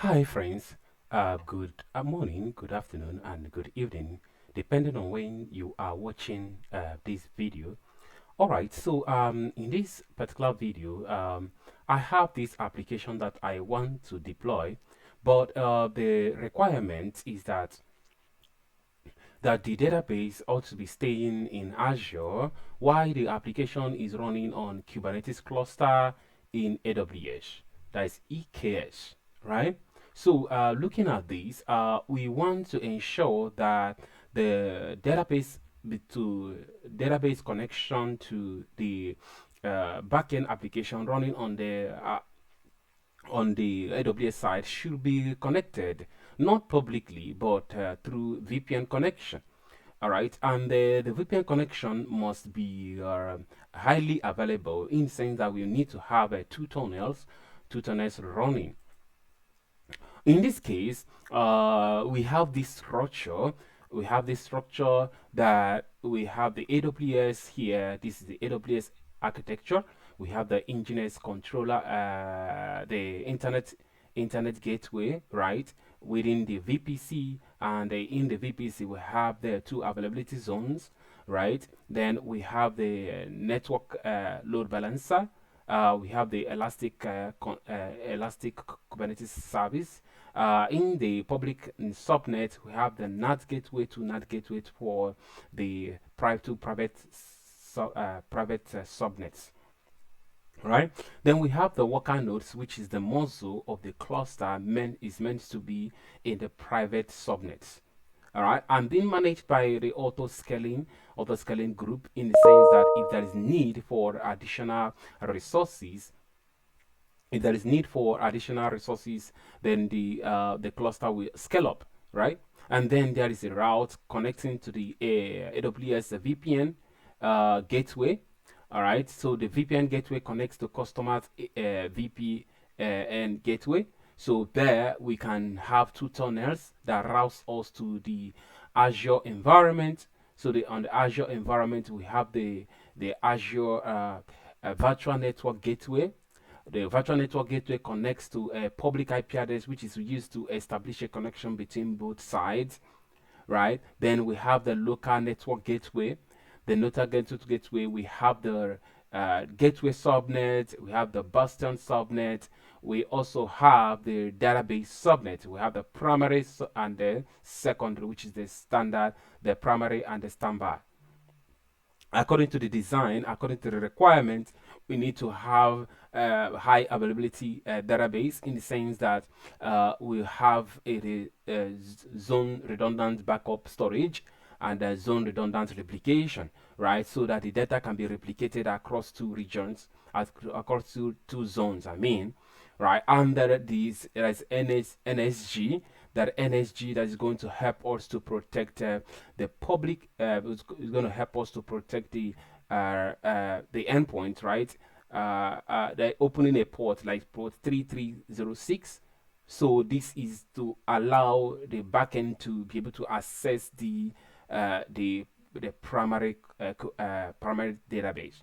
Hi friends, good morning, good afternoon, and good evening, depending on when you are watching this video. Alright, so in this particular video, I have this application that I want to deploy, but the requirement is that the database ought to be staying in Azure while the application is running on Kubernetes cluster in AWS. That is EKS, right? So looking at this, we want to ensure that the to database connection to the backend application running on the AWS side should be connected not publicly but through VPN connection. All right, and the VPN connection must be highly available in the sense that we need to have two tunnels running. In this case, we have this structure. We have this structure that we have the AWS here. This is the AWS architecture. We have the NGINX controller, the internet gateway, right? Within the VPC, and in the VPC we have the two availability zones, right? Then we have the network load balancer. We have the elastic Kubernetes service. In the public subnet, we have the NAT gateway to NAT gateway for the private subnets. Right. Then we have the worker nodes, which is the muzzle of the cluster is meant to be in the private subnets. All right, and being managed by the auto scaling group, in the sense that if there is need for additional resources, then the cluster will scale up, right? And then there is a route connecting to the AWS VPN gateway. All right, so the VPN gateway connects to customers VPN gateway. So there we can have two tunnels that routes us to the Azure environment. So on the Azure environment, we have the Azure virtual network gateway. The virtual network gateway connects to a public IP address, which is used to establish a connection between both sides, right? Then we have the local network gateway. The local network gateway, we have the gateway subnet, we have the Bastion subnet, we also have the database subnet. We have the primary and the secondary, which is the standard, the primary and the standby. According to the design, according to the requirement, we need to have high availability database, in the sense that we have a zone redundant backup storage and a zone redundant replication, right? So that the data can be replicated across two regions, across two zones, I mean, right? And there is NSG, that NSG that is going to help us to protect the public. Is going to help us to protect the endpoint, right? They're opening a port like port 3306. So this is to allow the backend to be able to access the primary database.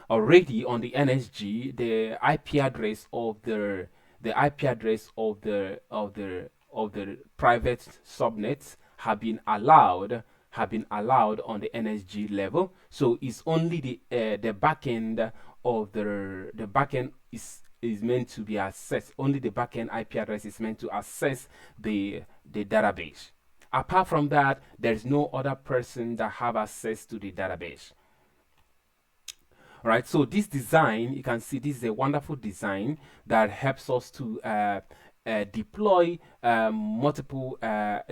Already on the NSG, the IP address of the private subnets have been allowed on the NSG level. So it's only the backend of the backend is meant to be accessed. Only the backend IP address is meant to access the database. Apart from that, there's no other person that have access to the database. Right, so this design, you can see this is a wonderful design that helps us to deploy multiple.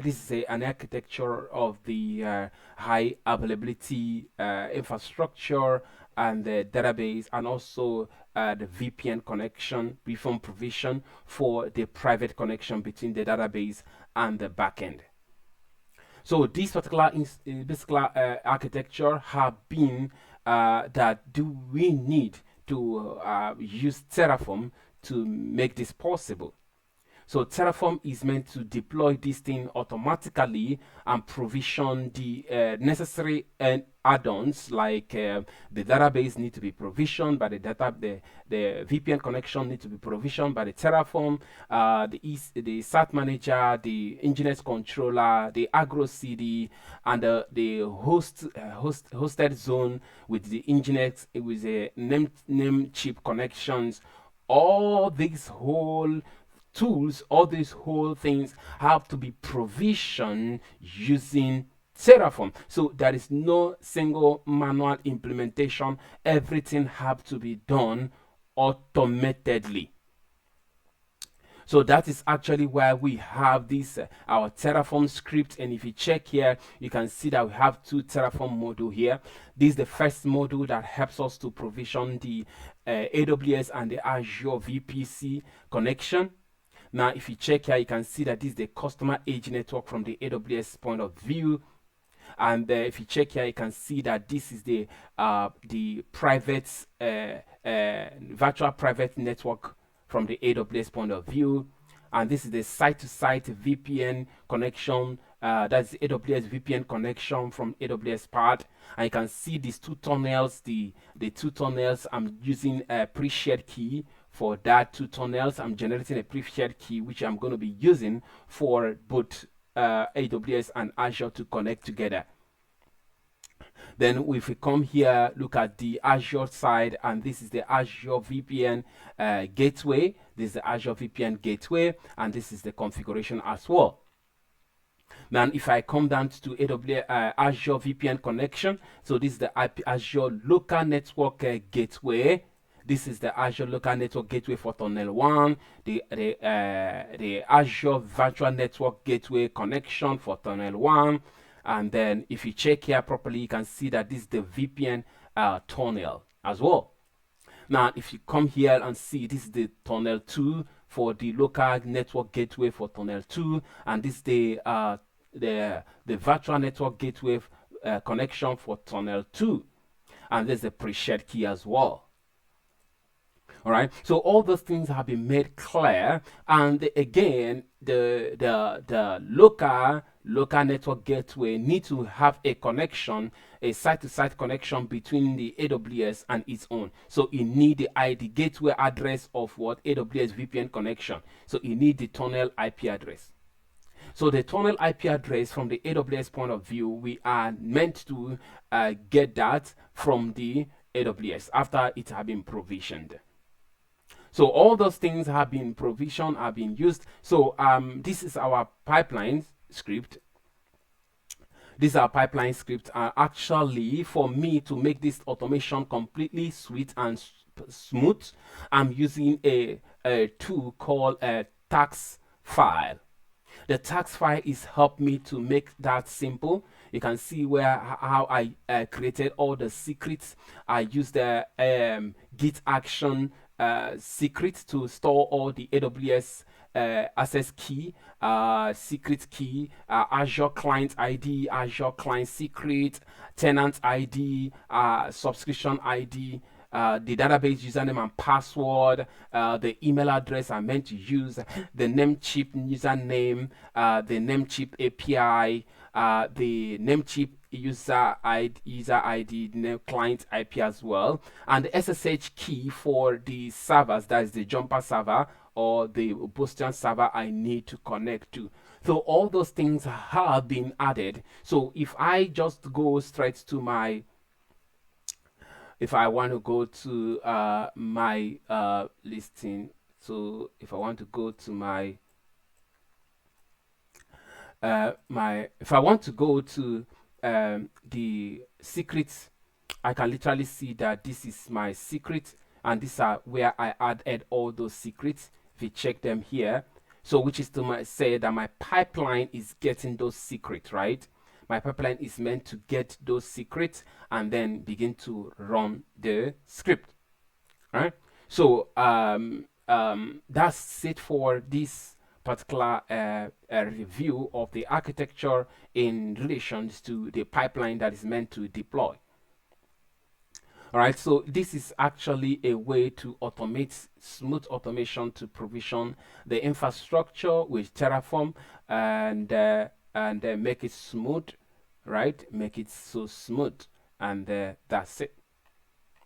This is an architecture of the high availability infrastructure and the database, and also the VPN connection, VPN provision for the private connection between the database and the backend. So this particular architecture have been that do we need to use Terraform to make this possible. So Terraform is meant to deploy this thing automatically and provision the necessary add-ons, like the database need to be provisioned by the the VPN connection need to be provisioned by the Terraform, the Cert-Manager, the NGINX controller, the Argo CD, and the hosted zone with the NGINX with the name chip connections. All these whole tools, all these whole things have to be provisioned using Terraform. So there is no single manual implementation. Everything have to be done automatedly. So that is actually why we have this our Terraform script. And if you check here, you can see that we have two Terraform module here. This is the first module that helps us to provision the AWS and the Azure VPC connection. Now, if you check here, you can see that this is the customer edge network from the AWS point of view. And if you check here, you can see that this is the private virtual private network from the AWS point of view. And this is the site-to-site VPN connection. That's the AWS VPN connection from AWS part. And you can see these two tunnels. The two tunnels, I'm using a pre-shared key for that two tunnels. I'm generating a pre-shared key, which I'm going to be using for both AWS and Azure to connect together. Then if we come here, look at the Azure side, and this is the Azure VPN gateway. This is the Azure VPN gateway, and this is the configuration as well. Now, if I come down to AWS Azure VPN connection, so this is the Azure local network gateway. This is the Azure local network gateway for tunnel 1, the Azure virtual network gateway connection for tunnel 1. And then if you check here properly, you can see that this is the VPN tunnel as well. Now, if you come here and see, this is the tunnel 2 for the local network gateway for tunnel 2, and this is the virtual network gateway connection for tunnel 2, and there's a pre-shared key as well. All right, so all those things have been made clear, and again, the local network gateway need to have a connection, a site-to-site connection between the AWS and its own. So you need the gateway address of what AWS VPN connection. So you need the tunnel IP address. So the tunnel IP address from the AWS point of view, we are meant to get that from the AWS after it has been provisioned. So all those things have been provisioned, have been used. So this is our pipeline script. This is our pipeline script. Actually, for me to make this automation completely sweet and smooth, I'm using a tool called a tax file. The tax file is helped me to make that simple. You can see how I created all the secrets. I used the Git action secret to store all the AWS access key, secret key, Azure client ID, Azure client secret, tenant ID, subscription ID, the database username and password, the email address I meant to use, the Namecheap username, the Namecheap API, the Namecheap user ID, name, client IP as well, and the SSH key for the servers, that is the jumper server or the Bastion server I need to connect to. So all those things have been added. So if I just go straight to my, if I want to go to my listing, so if I want to go to my if I want to go to the secrets, I can literally see that this is my secret, and these are where I added all those secrets. If you check them here, so which is to say that my pipeline is getting those secrets, right? My pipeline is meant to get those secrets and then begin to run the script. All right, so that's it for this particular review of the architecture in relations to the pipeline that is meant to deploy. All right, so this is actually a way to automate, smooth automation to provision the infrastructure with Terraform and make it smooth, right? Make it so smooth, and that's it.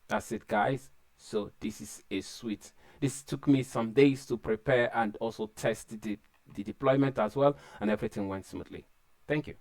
That's it, guys. So this is a suite. This took me some days to prepare and also test the deployment as well, and everything went smoothly. Thank you.